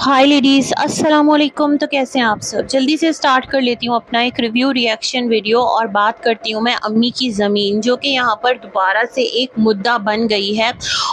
हाय ladies, अस्सलाम वालेकुम। तो कैसे हैं आप सब? जल्दी से स्टार्ट कर लेती हूँ अपना एक रिव्यू रिएक्शन वीडियो और बात करती हूँ मैं अम्मी की ज़मीन, जो कि यहाँ पर दोबारा से एक मुद्दा बन गई है।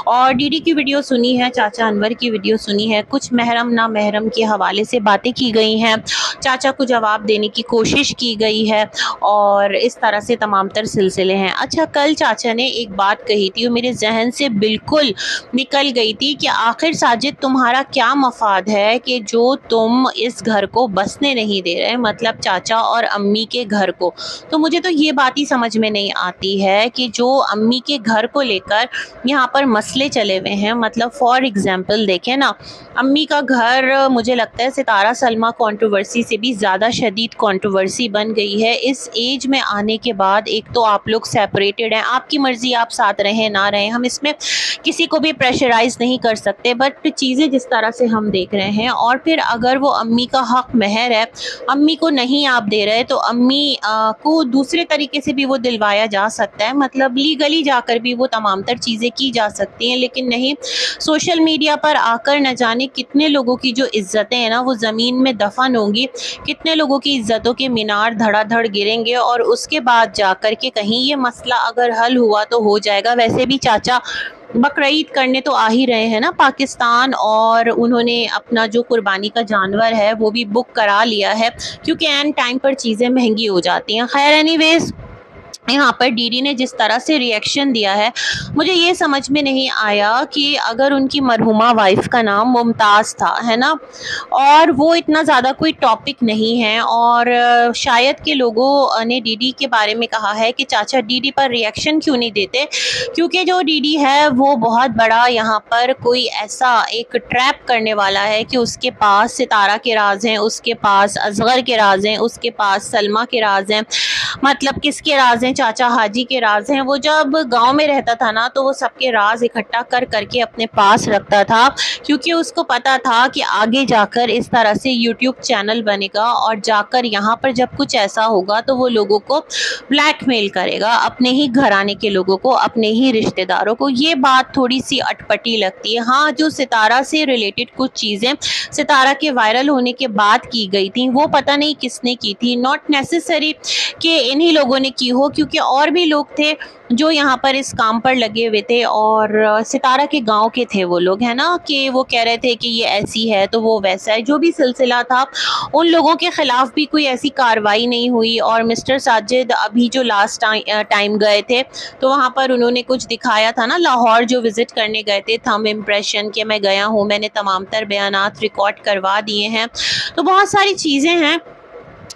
और डीडी की वीडियो सुनी है, चाचा अनवर की वीडियो सुनी है, कुछ महरम ना महरम के हवाले से बातें की गई हैं, चाचा को जवाब देने की कोशिश की गई है और इस तरह से तमाम तर सिलसिले हैं। अच्छा, कल चाचा ने एक बात कही थी, वो मेरे जहन से बिल्कुल निकल गई थी कि आखिर साजिद तुम्हारा क्या मफाद है कि जो तुम इस घर को बसने नहीं दे रहे, मतलब चाचा और अम्मी के घर को। तो मुझे तो ये बात ही समझ में नहीं आती है कि जो अम्मी के घर को लेकर यहाँ पर मसले चले हुए हैं, मतलब फॉर एग्जांपल देखें ना, अम्मी का घर मुझे लगता है सितारा सलमा कंट्रोवर्सी से भी ज़्यादा शदीद कंट्रोवर्सी बन गई है इस एज में आने के बाद। एक तो आप लोग सेपरेटेड हैं, आपकी मर्ज़ी, आप साथ रहें ना रहें, हम इसमें किसी को भी प्रेशराइज़ नहीं कर सकते, बट चीज़ें जिस तरह से हम देख रहे हैं। और फिर अगर वो अम्मी का हक़ महर है, अम्मी को नहीं आप दे रहे, तो अम्मी को दूसरे तरीके से भी वो दिलवाया जा सकता है, मतलब लीगली जाकर भी वो तमाम तर चीज़ें की जा सकती हैं। लेकिन नहीं, सोशल मीडिया पर आकर न जाने कितने लोगों की जो इज़्ज़तें हैं ना वो ज़मीन में दफन होंगी, कितने लोगों की इज़्ज़तों के मीनार धड़ाधड़ गिरेंगे और उसके बाद जाकर के कहीं ये मसला अगर हल हुआ तो हो जाएगा। वैसे भी चाचा बकरीद करने तो आ ही रहे हैं ना पाकिस्तान, और उन्होंने अपना जो कुर्बानी का जानवर है वो भी बुक करा लिया है, क्योंकि एन टाइम पर चीज़ें महंगी हो जाती हैं। खैर एनीवेज, यहाँ पर डीडी ने जिस तरह से रिएक्शन दिया है, मुझे ये समझ में नहीं आया कि अगर उनकी मरहुमा वाइफ का नाम मुमताज़ था, है ना, और वो इतना ज़्यादा कोई टॉपिक नहीं है, और शायद के लोगों ने डीडी के बारे में कहा है कि चाचा डीडी पर रिएक्शन क्यों नहीं देते, क्योंकि जो डीडी है वो बहुत बड़ा यहाँ पर कोई ऐसा एक ट्रैप करने वाला है कि उसके पास सितारा के राज हैं, उसके पास असगर के राज हैं, उसके पास सलमा के राज हैं, मतलब किसके राज हैं, चाचा हाजी के राज हैं। वो जब गांव में रहता था ना तो वो सबके राज इकट्ठा कर करके अपने पास रखता था, क्योंकि उसको पता था कि आगे जाकर इस तरह से यूट्यूब चैनल बनेगा और जाकर यहाँ पर जब कुछ ऐसा होगा तो वो लोगों को ब्लैकमेल करेगा, अपने ही घराने के लोगों को, अपने ही रिश्तेदारों को। ये बात थोड़ी सी अटपटी लगती है। हाँ, जो सितारा से रिलेटेड कुछ चीज़ें सितारा के वायरल होने के बाद की गई थी वो पता नहीं किसने की थी, नॉट नेसेसरी कि इन्हीं लोगों ने की हो, क्योंकि और भी लोग थे जो यहाँ पर इस काम पर लगे हुए थे और सितारा के गांव के थे वो लोग, है ना, कि वो कह रहे थे कि ये ऐसी है तो वो वैसा है, जो भी सिलसिला था उन लोगों के ख़िलाफ़ भी कोई ऐसी कार्रवाई नहीं हुई। और मिस्टर साजिद अभी जो लास्ट टाइम गए थे तो वहाँ पर उन्होंने कुछ दिखाया था ना, लाहौर जो विज़िट करने गए थे, थंब इम्प्रेशन के मैं गया हूँ, मैंने तमाम तर बयानात रिकॉर्ड करवा दिए हैं। तो बहुत सारी चीज़ें हैं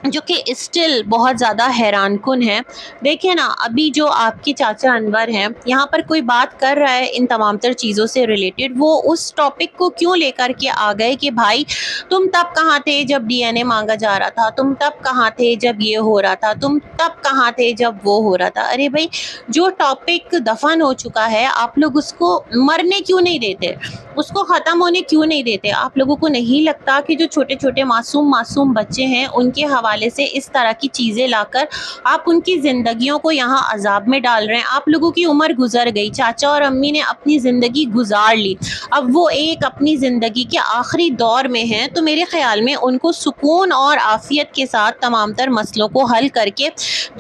जो कि स्टिल बहुत ज़्यादा हैरानकुन है। देखिए ना, अभी जो आपके चाचा अनवर हैं, यहाँ पर कोई बात कर रहा है इन तमाम तर चीज़ों से रिलेटेड, वो उस टॉपिक को क्यों लेकर के आ गए कि भाई तुम तब कहाँ थे जब डीएनए मांगा जा रहा था, तुम तब कहाँ थे जब ये हो रहा था, तुम तब कहाँ थे जब वो हो रहा था। अरे भाई, जो टॉपिक दफन हो चुका है आप लोग उसको मरने क्यों नहीं देते, उसको ख़त्म होने क्यों नहीं देते? आप लोगों को नहीं लगता कि जो छोटे छोटे मासूम बच्चे हैं उनके हवाले से इस तरह की चीज़ें लाकर आप उनकी ज़िंदगियों को यहाँ अजाब में डाल रहे हैं? आप लोगों की उम्र गुजर गई, चाचा और अम्मी ने अपनी ज़िंदगी गुजार ली, अब वो एक अपनी ज़िंदगी के आखिरी दौर में हैं, तो मेरे ख़्याल में उनको सुकून और आफ़ियत के साथ तमाम तर मसलों को हल करके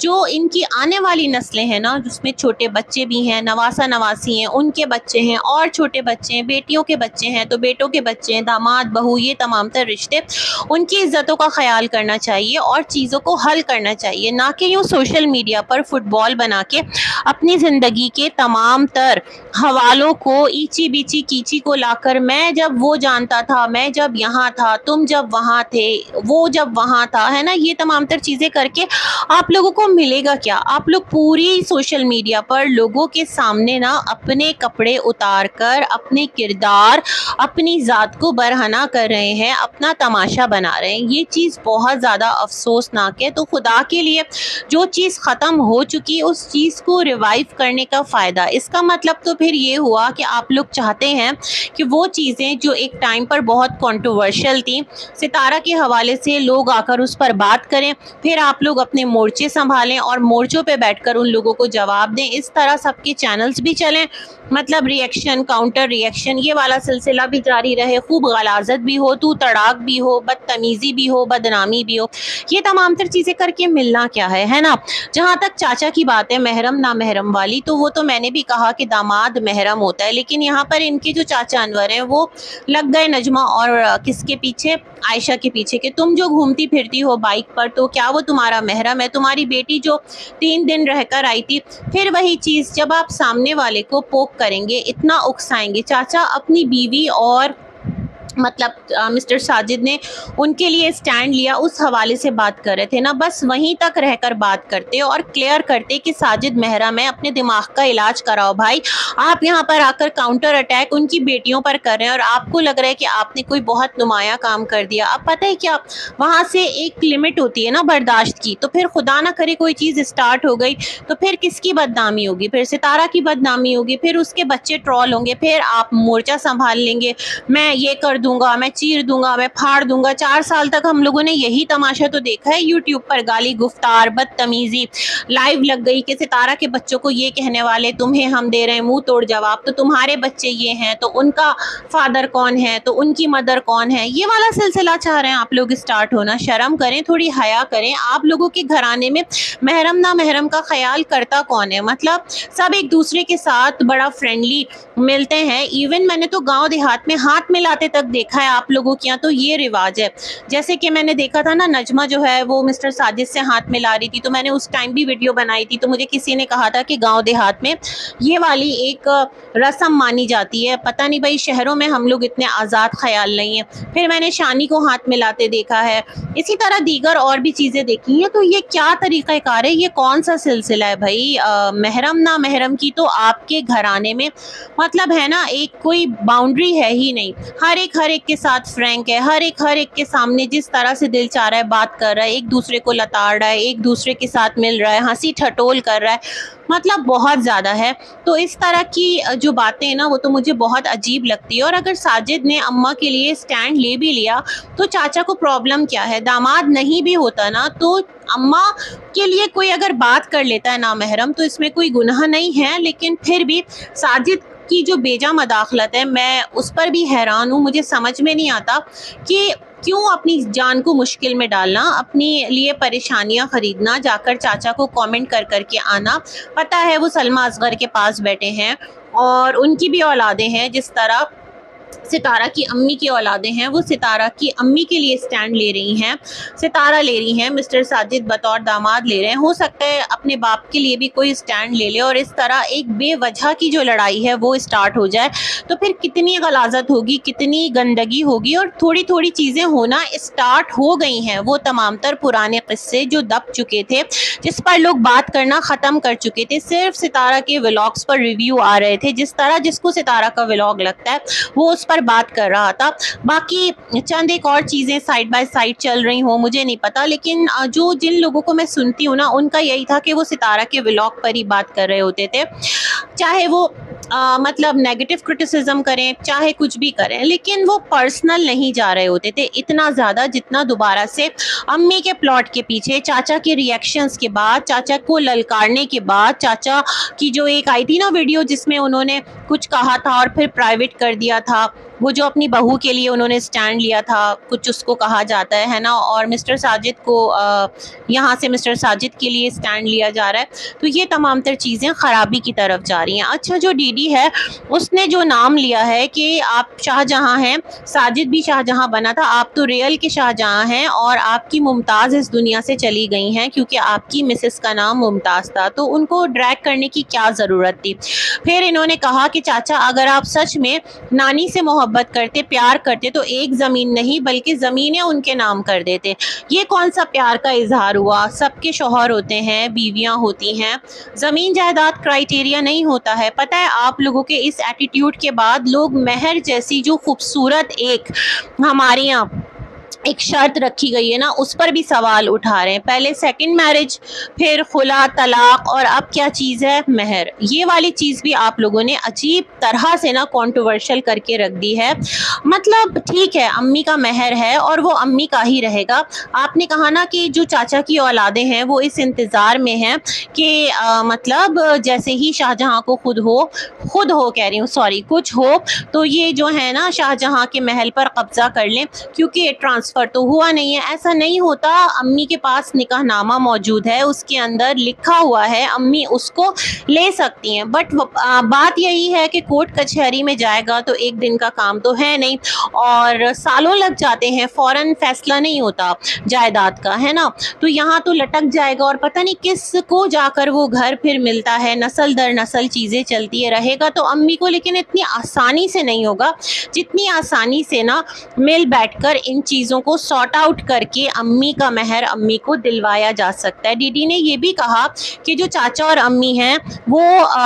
जो इनकी आने वाली नस्लें हैं ना, जिसमें छोटे बच्चे भी हैं, नवासा नवासी हैं, उनके बच्चे हैं, और छोटे बच्चे हैं, बेटियों के बच्चे हैं तो बेटों के बच्चे हैं, दामाद बहू, ये तमाम तर रिश्ते, उनकी इज़्ज़तों का ख्याल करना चाहिए और चीज़ों को हल करना चाहिए, ना कि यूँ सोशल मीडिया पर फुटबॉल बना के अपनी ज़िंदगी के तमाम तर हवालों को, ईची बीची कीची को लाकर, मैं जब वो जानता था, मैं जब यहाँ था, तुम जब वहाँ थे, वो जब वहाँ था, है ना, ये तमाम तर चीज़ें करके आप लोगों को मिलेगा क्या? आप लोग पूरी सोशल मीडिया पर लोगों के सामने ना अपने कपड़े उतार कर अपने किरदार, अपनी ज़ात को बरहना कर रहे हैं, अपना तमाशा बना रहे हैं। ये चीज़ बहुत ज़्यादा अफसोसनाक है। तो खुदा के लिए जो चीज़ ख़त्म हो चुकी उस चीज़ को रिवाइव करने का फ़ायदा, इसका मतलब तो फिर ये हुआ कि आप लोग चाहते हैं कि वो चीज़ें जो एक टाइम पर बहुत कंट्रोवर्शियल थी, सितारा के हवाले से लोग आकर उस पर बात करें, फिर आप लोग अपने मोर्चे संभालें और मोर्चों पे बैठकर उन लोगों को जवाब दें। इस तरह सबके चैनल्स भी चलें, मतलब रिएक्शन काउंटर रिएक्शन ये वाला सिलसिला भी जारी रहे, खूब गलाजत भी हो, तू तड़ाक भी हो, बदतमीज़ी भी हो, बदनामी भी हो, ये तमाम तर चीज़ें करके मिलना क्या है ना। जहाँ तक चाचा की बात है महरम ना महरम वाली, तो वो तो मैंने भी कहा कि दामाद महरम होता है, लेकिन यहाँ पर इनके जो चाचा अनवर हैं वो लग गए नजमा और किसके पीछे, आयशा के पीछे, कि तुम जो घूमती फिरती हो बाइक पर तो क्या वो तुम्हारा महरम है? तुम्हारी बेटी जो 3 दिन रहकर आई थी, फिर वही चीज़ जब आप सामने वाले को पोक करेंगे, इतना उकसाएंगे। चाचा अपनी बीवी और मतलब मिस्टर साजिद ने उनके लिए स्टैंड लिया, उस हवाले से बात कर रहे थे ना, बस वहीं तक रहकर बात करते और क्लियर करते कि साजिद महरम है, अपने दिमाग का इलाज कराओ भाई। आप यहाँ पर आकर काउंटर अटैक उनकी बेटियों पर कर रहे हैं और आपको लग रहा है कि आपने कोई बहुत नुमाया काम कर दिया। अब पता है क्या, वहाँ से एक लिमिट होती है ना बर्दाश्त की, तो फिर खुदा ना करे कोई चीज़ स्टार्ट हो गई तो फिर किसकी बदनामी होगी? फिर सितारा की बदनामी होगी, फिर उसके बच्चे ट्रॉल होंगे, फिर आप मोर्चा संभाल लेंगे, मैं ये कर दूंगा, मैं चीर दूंगा, मैं फाड़ दूंगा। 4 साल तक हम लोगों ने यही तमाशा तो देखा है यूट्यूब पर, गाली गुफ्तार बदतमीजी लाइव लग गई कि सितारा के बच्चों को ये कहने वाले, तुम्हें हम दे रहे हैं मुंह तोड़ जवाब, तो तुम्हारे बच्चे ये हैं तो उनका फादर कौन है, तो उनकी मदर कौन है, ये वाला सिलसिला चाह रहे हैं आप लोग स्टार्ट होना। शर्म करें, थोड़ी हया करें। आप लोगों के घराने में महरम ना महरम का ख्याल करता कौन है? मतलब सब एक दूसरे के साथ बड़ा फ्रेंडली मिलते हैं। इवन मैंने तो गांव देहात में हाथ मिलाते तक देखा है आप लोगों के यहाँ, तो ये रिवाज है। जैसे कि मैंने देखा था ना, नजमा जो है वो मिस्टर साजिद से हाथ मिला रही थी, तो मैंने उस टाइम भी वीडियो बनाई थी, तो मुझे किसी ने कहा था कि गांव देहात में ये वाली एक रस्म मानी जाती है, पता नहीं भाई शहरों में हम लोग इतने आज़ाद ख्याल नहीं है। फिर मैंने शानी को हाथ मिलाते देखा है, इसी तरह दीगर और भी चीज़ें देखी हैं। तो ये क्या तरीक़ाकार है, ये कौन सा सिलसिला है भाई? महरम ना महरम की तो आपके घराने में मतलब है ना एक कोई बाउंड्री है ही नहीं। हर एक के साथ फ्रैंक है, हर एक के सामने जिस तरह से दिल चाह रहा है बात कर रहा है, एक दूसरे को लताड़ रहा है, एक दूसरे के साथ मिल रहा है, हंसी ठटोल कर रहा है, मतलब बहुत ज़्यादा है। तो इस तरह की जो बातें हैं ना वो तो मुझे बहुत अजीब लगती है। और अगर साजिद ने अम्मा के लिए स्टैंड ले भी लिया तो चाचा को प्रॉब्लम क्या है? दामाद नहीं भी होता ना तो अम्मा के लिए कोई अगर बात कर लेता है ना महरम तो इसमें कोई गुनाह नहीं है, लेकिन फिर भी साजिद की जो बेजा मदाखलत है मैं उस पर भी हैरान हूँ। मुझे समझ में नहीं आता कि क्यों अपनी जान को मुश्किल में डालना, अपने लिए परेशानियां खरीदना, जाकर चाचा को कमेंट कर कर के आना। पता है वो सलमा असगर के पास बैठे हैं और उनकी भी औलादें हैं, जिस तरह सितारा की अम्मी की औलादें हैं, वो सितारा की अम्मी के लिए स्टैंड ले रही हैं, सितारा ले रही हैं, मिस्टर साजिद बतौर दामाद ले रहे हैं। हो सकता है अपने बाप के लिए भी कोई स्टैंड ले ले और इस तरह एक बेवजह की जो लड़ाई है वो स्टार्ट हो जाए, तो फिर कितनी गलाजत होगी, कितनी गंदगी होगी। और थोड़ी थोड़ी चीज़ें होना स्टार्ट हो गई हैं, वो तमाम तर पुराने किस्से जो दब चुके थे, जिस पर लोग बात करना ख़त्म कर चुके थे। सिर्फ सितारा के व्लॉग्स पर रिव्यू आ रहे थे, जिस तरह जिसको सितारा का व्लॉग लगता है वो उस पर बात कर रहा था। बाकी चंद एक और चीज़ें साइड बाय साइड चल रही हों मुझे नहीं पता, लेकिन जो जिन लोगों को मैं सुनती हूँ ना उनका यही था कि वो सितारा के व्लॉग पर ही बात कर रहे होते थे, चाहे वो मतलब नेगेटिव क्रिटिसिज्म करें चाहे कुछ भी करें, लेकिन वो पर्सनल नहीं जा रहे होते थे इतना ज़्यादा जितना दोबारा से अम्मी के प्लॉट के पीछे, चाचा के रिएक्शंस के बाद, चाचा को ललकारने के बाद, चाचा की जो एक आई थी ना वीडियो जिसमें उन्होंने कुछ कहा था और फिर प्राइवेट कर दिया था, वो जो अपनी बहू के लिए उन्होंने स्टैंड लिया था, कुछ उसको कहा जाता है ना, और मिस्टर साजिद को यहाँ से मिस्टर साजिद के लिए स्टैंड लिया जा रहा है। तो ये तमाम तर चीज़ें ख़राबी की तरफ जा रही हैं। अच्छा जो डीडी है उसने जो नाम लिया है कि आप शाहजहाँ हैं, साजिद भी शाहजहाँ बना था, आप तो रियल के शाहजहाँ हैं और आपकी मुमताज़ इस दुनिया से चली गई हैं क्योंकि आपकी मिसेस का नाम मुमताज़ था, तो उनको ड्रैग करने की क्या ज़रूरत थी। फिर इन्होंने कहा कि चाचा अगर आप सच में नानी से मोहब्बत करते, प्यार करते तो एक ज़मीन नहीं बल्कि ज़मीनें उनके नाम कर देते। ये कौन सा प्यार का इजहार हुआ? सबके शौहर होते हैं, बीवियां होती हैं, ज़मीन जायदाद क्राइटेरिया नहीं होता है। पता है आप लोगों के इस एटीट्यूड के बाद लोग महर जैसी जो खूबसूरत एक हमारे यहाँ एक शर्त रखी गई है ना, उस पर भी सवाल उठा रहे हैं। पहले सेकंड मैरिज, फिर खुला, तलाक, और अब क्या चीज़ है, महर। ये वाली चीज़ भी आप लोगों ने अजीब तरह से ना कंट्रोवर्शियल करके रख दी है। मतलब ठीक है, अम्मी का महर है और वो अम्मी का ही रहेगा। आपने कहा ना कि जो चाचा की औलादें हैं वो इस इंतज़ार में हैं कि मतलब जैसे ही शाहजहाँ को खुद हो कह रही हूँ, सॉरी, कुछ हो तो ये जो है ना शाहजहाँ के महल पर कब्ज़ा कर लें, क्योंकि ये ट्रांसफ़र तो हुआ नहीं है। ऐसा नहीं होता, अम्मी के पास निकाहनामा मौजूद है, उसके अंदर लिखा हुआ है, अम्मी उसको ले सकती हैं। बट बात यही है कि कोर्ट कचहरी में जाएगा तो एक दिन का काम तो है नहीं, और सालों लग जाते हैं, फ़ौरन फैसला नहीं होता जायदाद का, है ना। तो यहाँ तो लटक जाएगा और पता नहीं किसको जाकर वो घर फिर मिलता है, नस्ल दर नस्ल चीज़ें चलती है, रहेगा तो अम्मी को, लेकिन इतनी आसानी से नहीं होगा जितनी आसानी से ना मिल बैठकर इन चीज़ों को सॉर्ट आउट करके अम्मी का महर अम्मी को दिलवाया जा सकता है। डीडी ने ये भी कहा कि जो चाचा और अम्मी हैं वो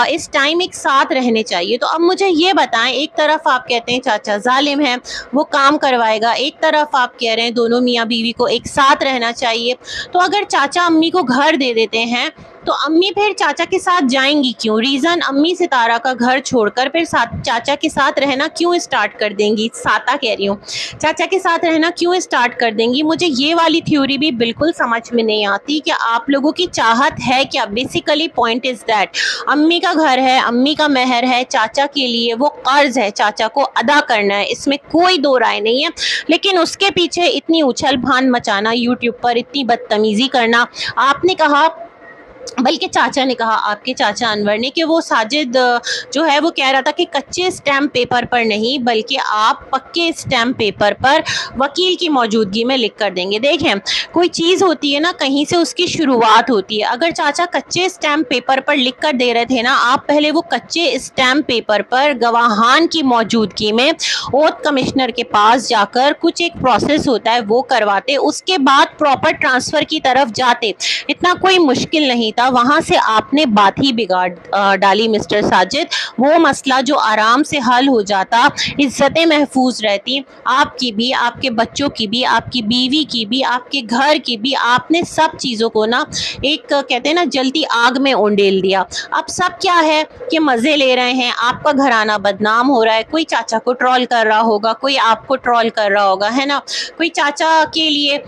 इस टाइम एक साथ रहने चाहिए। तो अब मुझे ये बताएं, एक तरफ आप कहते हैं चाचा जालिम है, वो काम करवाएगा, एक तरफ आप कह रहे हैं दोनों मियाँ बीवी को एक साथ रहना चाहिए। तो अगर चाचा अम्मी को घर दे देते हैं तो अम्मी फिर चाचा के साथ जाएंगी क्यों? रीज़न, अम्मी सितारा का घर छोड़कर फिर चाचा के साथ रहना क्यों स्टार्ट कर देंगी? साता कह रही हूँ, चाचा के साथ रहना क्यों स्टार्ट कर देंगी? मुझे ये वाली थ्योरी भी बिल्कुल समझ में नहीं आती कि आप लोगों की चाहत है क्या। बेसिकली पॉइंट इज़ दैट अम्मी का घर है, अम्मी का महर है, चाचा के लिए वो कर्ज है, चाचा को अदा करना है, इसमें कोई दो राय नहीं है। लेकिन उसके पीछे इतनी उछल भान मचाना, यूट्यूब पर इतनी बदतमीज़ी करना, आपने कहा, बल्कि चाचा ने कहा, आपके चाचा अनवर ने, कि वो साजिद जो है वो कह रहा था कि कच्चे स्टैम्प पेपर पर नहीं बल्कि आप पक्के स्टैम्प पेपर पर वकील की मौजूदगी में लिख कर देंगे। देखें, कोई चीज़ होती है ना, कहीं से उसकी शुरुआत होती है। अगर चाचा कच्चे स्टैम्प पेपर पर लिख कर दे रहे थे ना, आप पहले वो कच्चे स्टैम्प पेपर पर गवाहान की मौजूदगी में ओथ कमिश्नर के पास जाकर कुछ एक प्रोसेस होता है वो करवाते, उसके बाद प्रॉपर ट्रांसफ़र की तरफ जाते। इतना कोई मुश्किल नहीं था। वहां से आपने बात ही बिगाड़ डाली मिस्टर साजिद। वो मसला जो आराम से हल हो जाता, इज्जतें महफूज रहती, आपकी भी, आपके बच्चों की भी, आपकी बीवी की भी, आपके घर की भी। आपने सब चीज़ों को ना एक कहते हैं ना जलती आग में उंडेल दिया। अब सब क्या है कि मज़े ले रहे हैं, आपका घराना बदनाम हो रहा है। कोई चाचा को ट्रोल कर रहा होगा, कोई आपको ट्रोल कर रहा होगा, है ना। कोई चाचा के लिए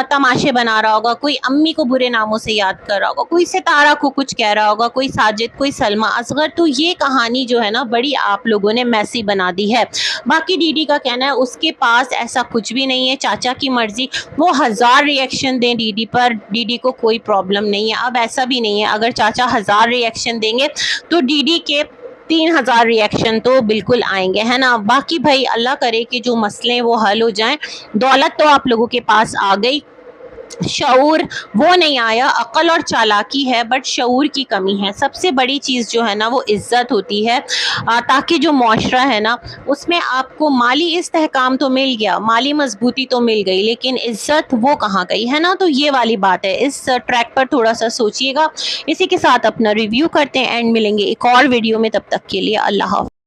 तमाशे बना रहा होगा, कोई अम्मी को बुरे नामों से याद कर रहा होगा, कोई सितारा को कुछ कह रहा होगा, कोई साजिद, कोई सलमा असगर। तो ये कहानी जो है ना बड़ी आप लोगों ने मैसी बना दी है। बाकी डीडी का कहना है उसके पास ऐसा कुछ भी नहीं है, चाचा की मर्जी, वो 1000 रिएक्शन दें डीडी पर, डीडी को कोई प्रॉब्लम नहीं है। अब ऐसा भी नहीं है, अगर चाचा 1000 रिएक्शन देंगे तो डीडी के 3000 रिएक्शन तो बिल्कुल आएंगे, है ना। बाकी भाई अल्लाह करे कि जो मसले वो हल हो जाएं। दौलत तो आप लोगों के पास आ गई, शऊर वो नहीं आया। अक्ल और चालाकी है बट शऊर की कमी है। सबसे बड़ी चीज़ जो है ना वो इज़्ज़त होती है, ताकि जो मुआशरा है ना उसमें आपको माली इस्तेहकाम तो मिल गया, माली मजबूती तो मिल गई, लेकिन इज़्ज़त वो कहाँ गई, है ना। तो ये वाली बात है, इस ट्रैक पर थोड़ा सा सोचिएगा। इसी के साथ अपना रिव्यू करते हैं एंड मिलेंगे एक और वीडियो में। तब तक के लिए अल्लाह हाफ़िज़।